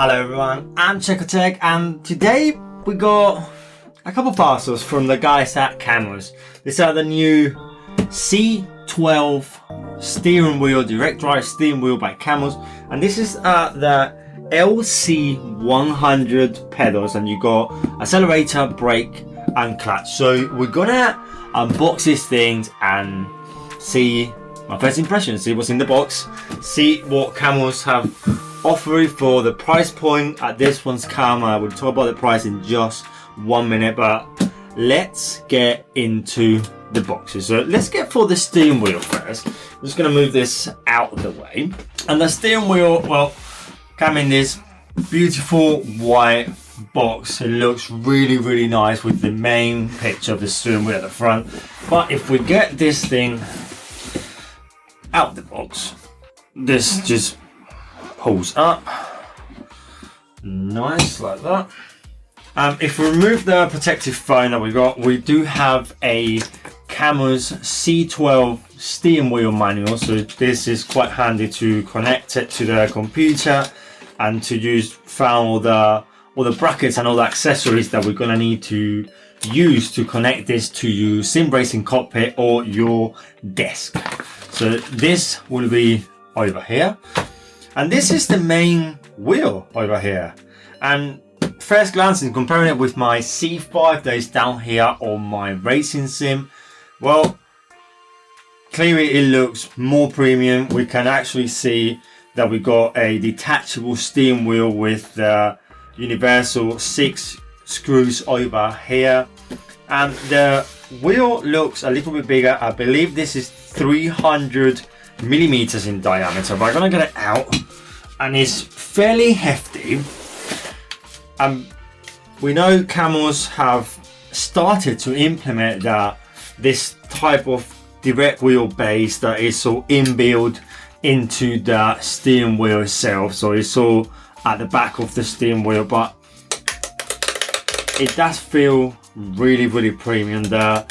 Hello everyone, I'm CheCo and today we got a couple parcels from the guys at Camos. These are the new C12 steering wheel, direct drive steering wheel by Camos, and this is the LC100 pedals, and you got accelerator, brake and clutch. So we're gonna unbox these things and see my first impression, see what's in the box, see what Camos have offered for the price point at this one's camera. We'll talk about the price in just 1 minute, but let's get into the boxes. So let's get for the steering wheel first. I'm just gonna move this out of the way. And the steering wheel, well, come in this beautiful white box. It looks really nice with the main picture of the steering wheel at the front. But if we get this thing out the box, this just pulls up nice like that. If we remove the protective foam that we got, we do have a Cammus C12 steering wheel manual, so this is quite handy to connect it to the computer and to use all the brackets and all the accessories that we're gonna need to use to connect this to your sim racing cockpit or your desk. So this will be over here. And this is the main wheel over here. And first glance, in comparing it with my C5 that is down here on my racing sim, well, clearly it looks more premium. We can actually see that we got a detachable steering wheel with the universal 6 screws over here. And the wheel looks a little bit bigger. I believe this is 300 millimeters in diameter, but I'm gonna get it out, and it's fairly hefty. We know Camos have started to implement this type of direct wheel base that is all inbuilt into the steering wheel itself, so it's all at the back of the steering wheel, but it does feel really premium. The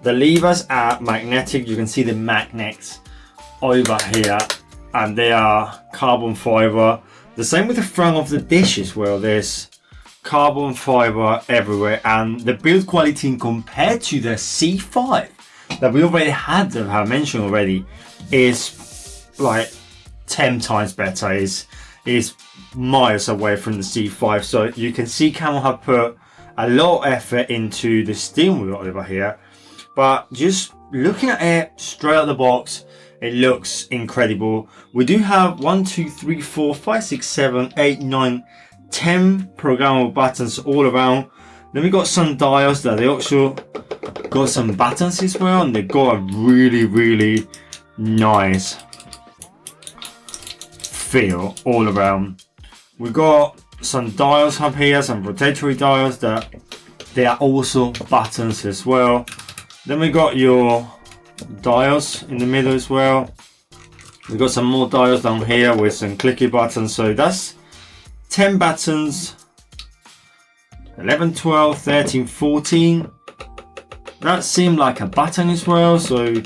levers are magnetic. You can see the magnets over here, and they are carbon fiber. The same with the front of the dish as well. There's carbon fiber everywhere, and the build quality compared to the C5 that we already had, that I mentioned already, is like 10 times better. Is miles away from the C5. So you can see Camo have put a lot of effort into the steering wheel over here, but just looking at it straight out the box, it looks incredible. We do have 1, 2, 3, 4, 5, 6, 7, 8, 9, 10 programmable buttons all around. Then we got some dials that they also got some buttons as well, and they got a really nice feel all around. We got some dials up here, some rotatory dials that they are also buttons as well. Then we got your dials in the middle as well. We've got some more dials down here with some clicky buttons. So that's 10 buttons, 11, 12, 13, 14. That seemed like a button as well. So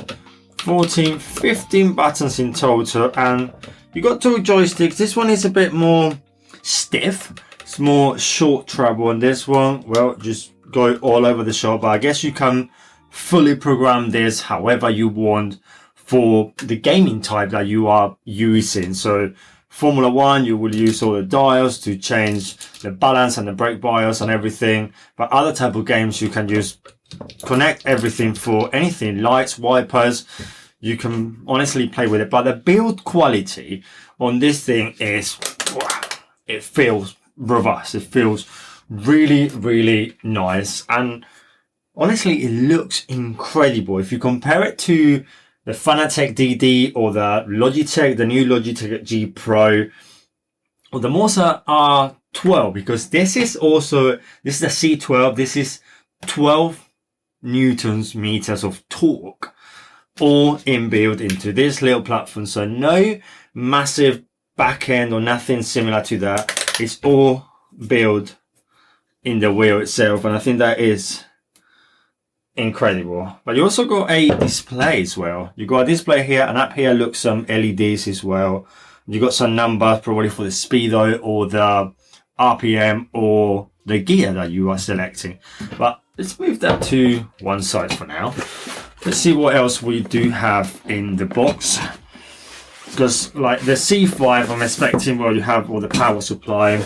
14, 15 buttons in total. And you got 2 joysticks. This one is a bit more stiff. It's more short travel, and this one, well, just go all over the shop. But I guess you can fully program this however you want for the gaming type that you are using. So Formula 1, you will use all the dials to change the balance and the brake bias and everything. But other type of games, you can just connect everything for anything, lights, wipers. You can honestly play with it. But the build quality on this thing is, it feels robust. It feels really nice. And honestly, it looks incredible. If you compare it to the Fanatec DD or the Logitech, the new Logitech G Pro, or the Morsa R12, because this is the C12. This is 12 newtons meters of torque, all inbuilt into this little platform. So no massive back end or nothing similar to that. It's all built in the wheel itself, and I think that is incredible. But you also got a display as well. You got a display here, and up here looks some LEDs as well. You got some numbers probably for the speedo or the RPM or the gear that you are selecting. But let's move that to one side for now. Let's see what else we do have in the box. Because like the C5, I'm expecting, well, you have all the power supply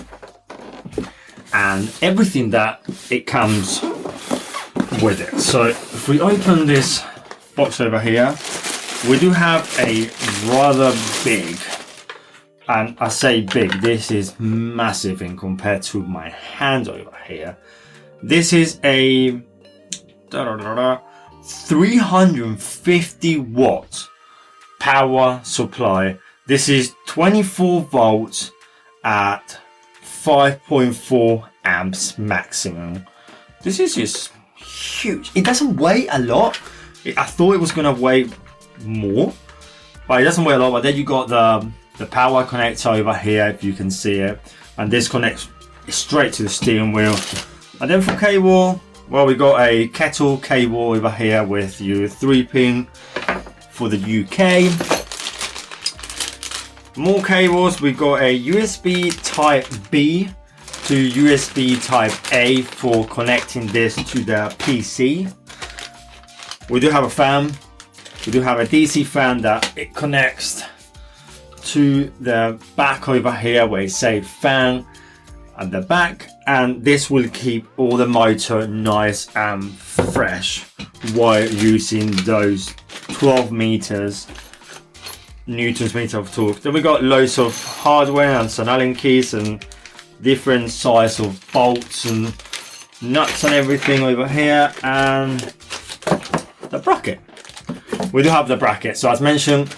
and everything that it comes with it. So if we open this box over here, we do have a rather big, and I say big, this is massive in compared to my hand over here. This is a 350 watt power supply. This is 24 volts at 5.4 amps maximum. This is just huge. It doesn't weigh a lot. I thought it was gonna weigh more, but it doesn't weigh a lot. But then you got the power connector over here, if you can see it, and this connects straight to the steering wheel. And then for cable, well, we got a kettle cable over here with your 3-pin for the UK. More cables, we got a USB type B to USB type A for connecting this to the PC. We do have a fan. We do have a DC fan that it connects to the back over here where it says fan at the back, and this will keep all the motor nice and fresh while using those 12 newtons meter of torque. Then we got loads of hardware and some Allen keys and different size of bolts and nuts and everything over here, and the bracket. We do have the bracket. So as mentioned,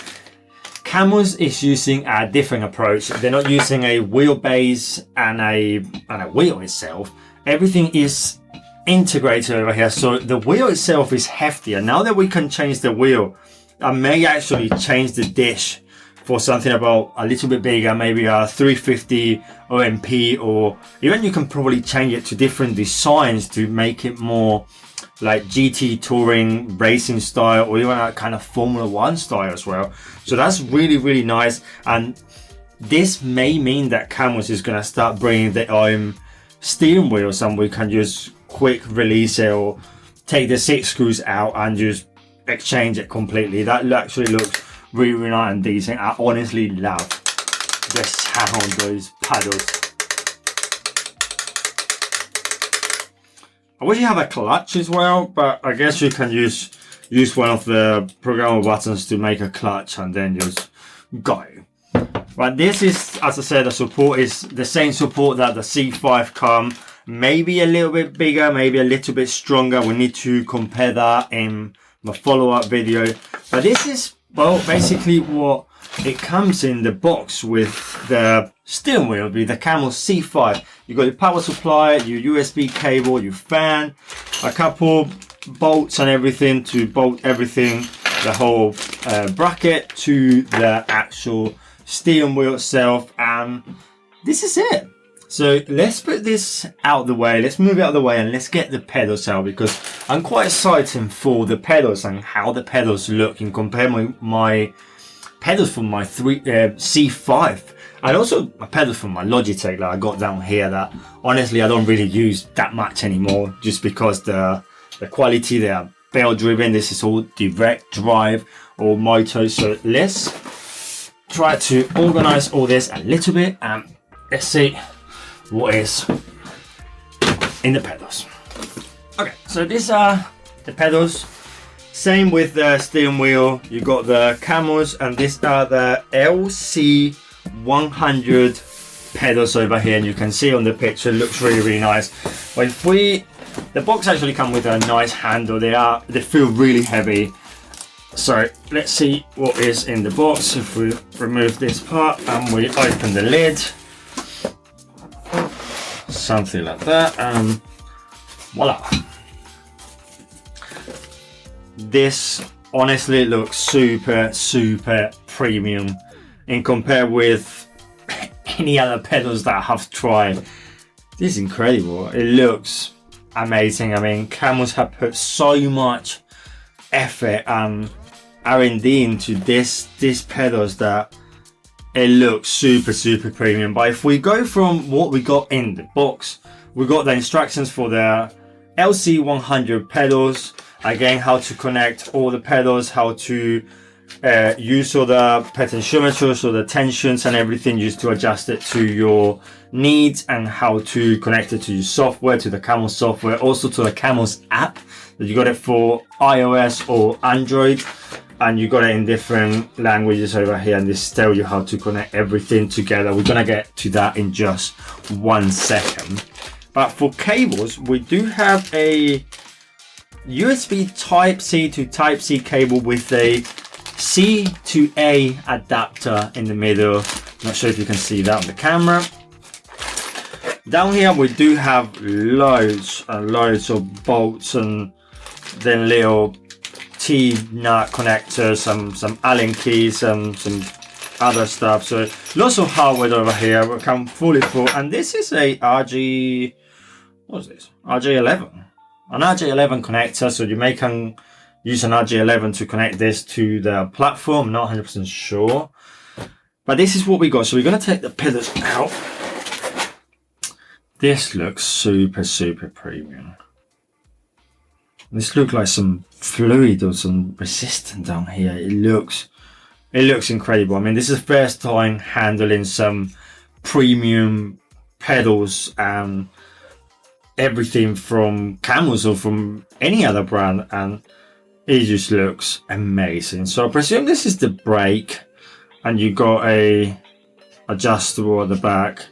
Camos is using a different approach. They're not using a wheelbase and a wheel itself. Everything is integrated over here. So the wheel itself is heftier. Now that we can change the wheel, I may actually change the dish for something about a little bit bigger, maybe a 350 OMP, or even you can probably change it to different designs to make it more like GT touring racing style, or even a kind of Formula 1 style as well. So that's really, really nice. And this may mean that Camos is going to start bringing their own steering wheels, and we can just quick release it or take the 6 screws out and just exchange it completely. That actually looks really, really nice and decent. I honestly love the sound of those paddles. I wish you have a clutch as well, but I guess you can use one of the programmable buttons to make a clutch and then just go. But this is, as I said, the support is the same support that the C5 come. Maybe a little bit bigger, maybe a little bit stronger. We need to compare that in my follow-up video. But this is, well, basically what it comes in the box with the steering wheel, with the Cammus C5. You got your power supply, your USB cable, your fan, a couple bolts and everything to bolt everything, the whole bracket to the actual steering wheel itself, and this is it. So let's put this out the way, let's move it out of the way, and let's get the pedals out, because I'm quite excited for the pedals and how the pedals look in comparing my pedals from my C5, and also a pedal from my Logitech that I got down here that honestly I don't really use that much anymore, just because the quality, they are bell driven. This is all direct drive or motor. So let's try to organize all this a little bit and let's see what is in the pedals. Okay, so these are the pedals. Same with the steering wheel. You got the Camos, and these are the LC100 pedals over here, and you can see on the picture, it looks really, really nice. But if the box actually comes with a nice handle. They feel really heavy. So let's see what is in the box. If we remove this part and we open the lid, something like that, and voila. This honestly looks super, super premium in compared with any other pedals that I have tried. This is incredible. It looks amazing. I mean, Camos have put so much effort and R&D into these pedals that it looks super premium. But if we go from what we got in the box, we got the instructions for the LC100 pedals. Again, how to connect all the pedals, how to use all the potentiometers or the tensions and everything, just to adjust it to your needs, and how to connect it to your software, to the Camos software, also to the Camos app that you got it for iOS or Android, and you got it in different languages over here, and this tells you how to connect everything together. We're gonna get to that in just 1 second. But for cables, we do have a USB Type-C to Type-C cable with a C to A adapter in the middle. Not sure if you can see that on the camera. Down here we do have loads and loads of bolts, and then little T-nut connectors, some Allen keys, some other stuff. So lots of hardware over here. We come fully full, and this is a what's this? RJ11. An RJ11 connector, so you can use an RJ11 to connect this to the platform. Not 100% sure, but this is what we got. So we're going to take the pedals out. This looks super premium. This looks like some fluid or some resistance down here. It looks incredible. I mean, this is the first time handling some premium pedals and everything from Camos or from any other brand, and it just looks amazing. So I presume this is the brake, and you got a adjustable at the back,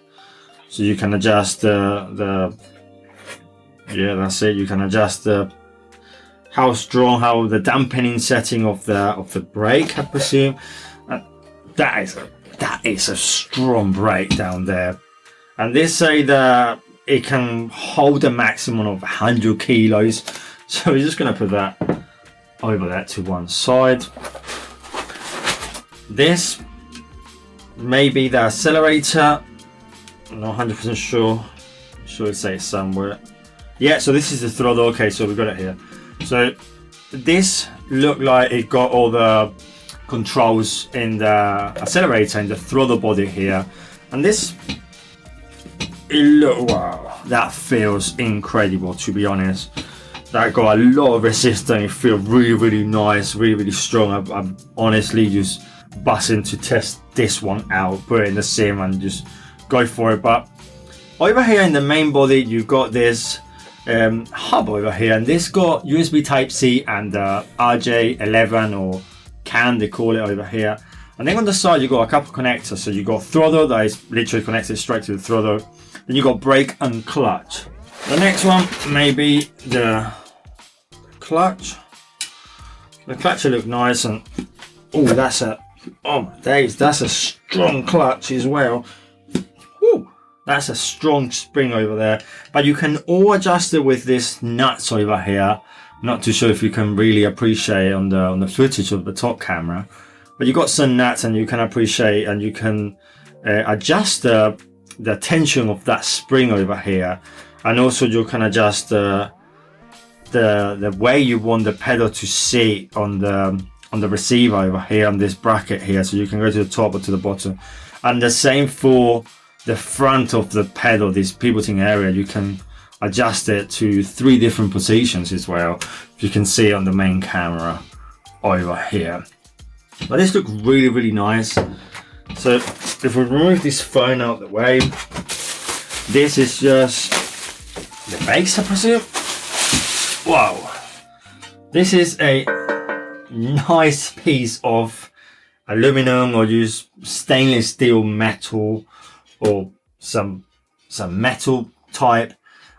so you can adjust the yeah, that's it. You can adjust how strong, how the dampening setting of the brake, I presume. That is a strong brake down there, and they say that it can hold a maximum of 100 kilos. So we're just going to put that over there to one side. This may be the accelerator. I'm not 100% sure. I'm sure it says somewhere. Yeah, so this is the throttle. Okay, so we got it here. So this looked like it got all the controls in the accelerator and the throttle body here. And this, wow, that feels incredible, to be honest. That got a lot of resistance. It feels really nice, really strong. I'm honestly just buzzing to test this one out, put it in the sim and just go for it. But over here in the main body, you got this hub over here, and this got USB Type-C and RJ11 or CAN, they call it over here. And then on the side, you got a couple of connectors. So you got throttle that is literally connected straight to the throttle. Then you got brake and clutch. The next one may be the clutch. The clutch will look nice, and oh, that's a strong clutch as well. Ooh, that's a strong spring over there. But you can all adjust it with this nuts over here. Not too sure if you can really appreciate on the footage of the top camera, but you got some nuts, and you can appreciate, and you can adjust the tension of that spring over here, and also you can adjust the way you want the pedal to sit on the receiver over here on this bracket here. So you can go to the top or to the bottom, and the same for the front of the pedal, this pivoting area. You can adjust it to 3 different positions as well. You can see on the main camera over here. But this looks really nice. So if we remove this phone out of the way, this is just the base, I presume. Wow, this is a nice piece of aluminum, or use stainless steel metal, or some metal type.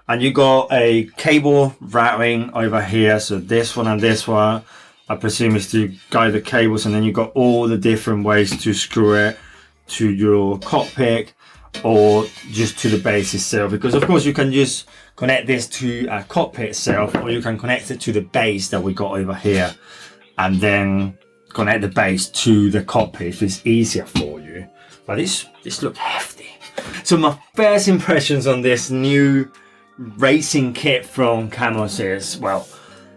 And you got a cable routing over here. So this one and this one, I presume, is to guide the cables, and then you got all the different ways to screw it to your cockpit or just to the base itself, because of course you can just connect this to a cockpit itself, or you can connect it to the base that we got over here, and then connect the base to the cockpit if it's easier for you. But this looks hefty. So my first impressions on this new racing kit from Camos is, well,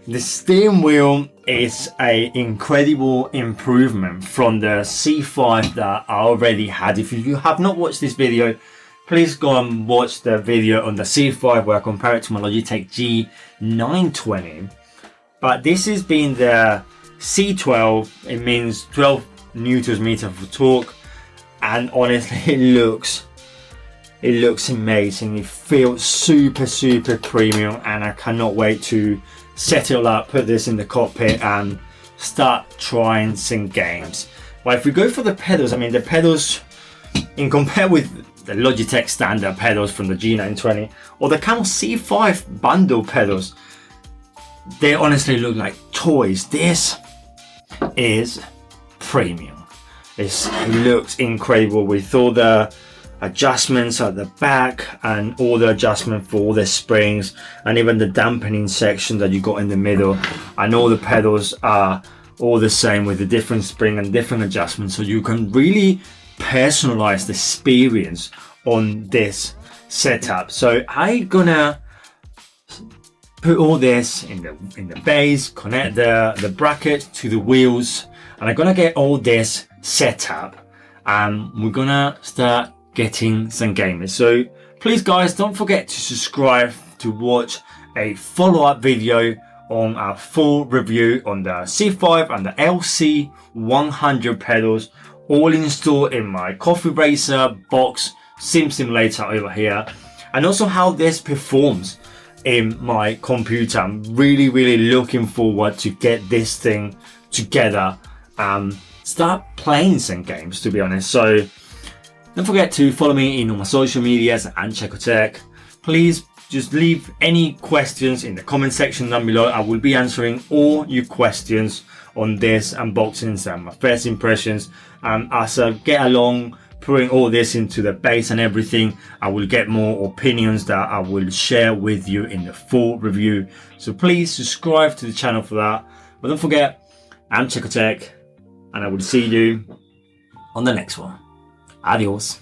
The steering wheel is an incredible improvement from the C5 that I already had. If you have not watched this video, please go and watch the video on the C5 where I compare it to my Logitech G920. But this has been the C12. It means 12 newtons meter for torque, and honestly it looks amazing. It feels super premium, and I cannot wait to set it all up, put this in the cockpit and start trying some games. But if we go for the pedals, I mean, the pedals in compare with the Logitech standard pedals from the G920 or the Cammus C5 bundle pedals, they honestly look like toys. This is premium. It looks incredible with all the adjustments at the back and all the adjustment for all the springs and even the dampening section that you got in the middle, and all the pedals are all the same with the different spring and different adjustments, so you can really personalize the experience on this setup. So I'm gonna put all this in the base, connect the bracket to the wheels, and I'm gonna get all this set up, and we're gonna start getting some gamers. So please guys, don't forget to subscribe to watch a follow-up video on our full review on the C5 and the LC100 pedals, all installed in my Coffee Racer box sim simulator over here, and also how this performs in my computer. I'm really looking forward to get this thing together and start playing some games, to be honest. So don't forget to follow me in all my social medias and CheCo Tech. Please just leave any questions in the comment section down below. I will be answering all your questions on this unboxings and my first impressions. As I get along putting all this into the base and everything, I will get more opinions that I will share with you in the full review. So please subscribe to the channel for that. But don't forget, I'm CheCo Tech, and I will see you on the next one. Adios.